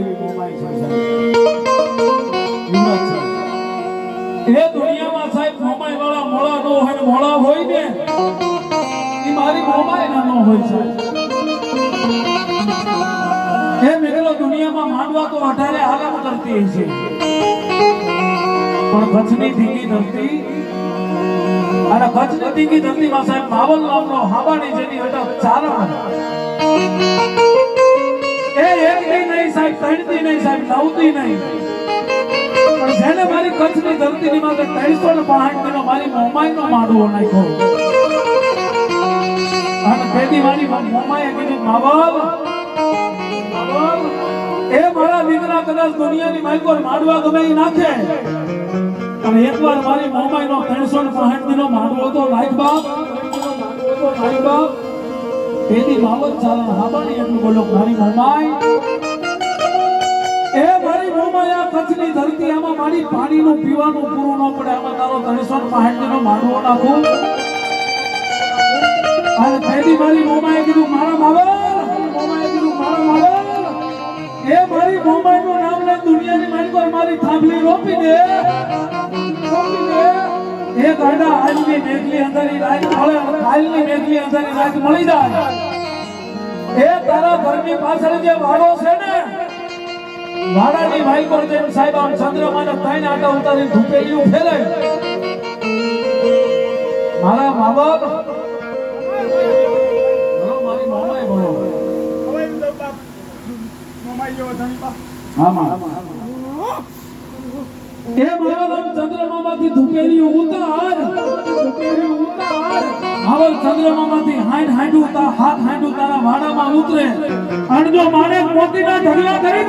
એવી મોમાઈ છે સાહેબ. યુવરાજ સાહેબ, એ દુનિયામાં સાહેબ મોમાઈ વાળા મોળા નો હોય ને મોળા હોય ને એ મારી મોમાઈ ના નો હોય સાહેબ. એ મેલો દુનિયામાં માંડવા તો 18 આલમ કરતી છે, પણ કચ્છની ધીંગી ધરતી અને કચ્છની ધીંગી ધરતીમાં સાહેબ માવલ નામનો હાબાની જેની હટા ચારણ એ એક દી નહીં સાહેબ, ત્રણથી નહીં સાહેબ, નવથી નહીં, પણ જેને મારી કચ્છની ધરતીની માથે 365 કિલો મારી મોમાઈનો માંડવો નાખ્યો અને તેથી મારી મોમાઈએ કીધું માવલ એ મારા દીકરા કદાચ દુનિયાની માલિકો માંડવા ગમે ઈ નાખે અને એકવાર મારી મોમાઈનો 365 કિલો માંડવો તો નાખ બાપ, તેથી માવલ ચાલણ હાબાની એટલું બોલો મારી મોમાઈ એ મારી મોમાઈ આ કચ્છની ધરતી આમાં મારી પાણીનું પીવાનું પૂરું ન પડે આમાં તારો 365 કિલો માંડવો નાખું અને તેથી મારી મોમાએ કીધું મારા માવલ, મોમાએ કીધું મારા માવલ એ મારી મોમાઈનું નામ લઈને દુનિયાની માલિકો મારી થાંભલી રોપી દે એ ગાડા આજની મેઘલી અંધારી રાત મળે કાલની મેઘલી અંધારી રાત મળી જાય એ તારા ઘરની પાછળ જે વાડો છે ને વાડાની માલિકો જેમ સાહેબ આમ ચંદ્રમાના 3 આટા ઉતારી ધૂપેલીઓ ફેરે મારા મા-બાપ મારી મોમાઈ બોલો એ મારા ચંદ્રમામાંથી ધૂપેલી ઉતાર માવલ ચંદ્રમામાંથી હાથ હાંડું તારા વાડામાં ઉતરે અને જો માણે મોતીના ઢગલા કરી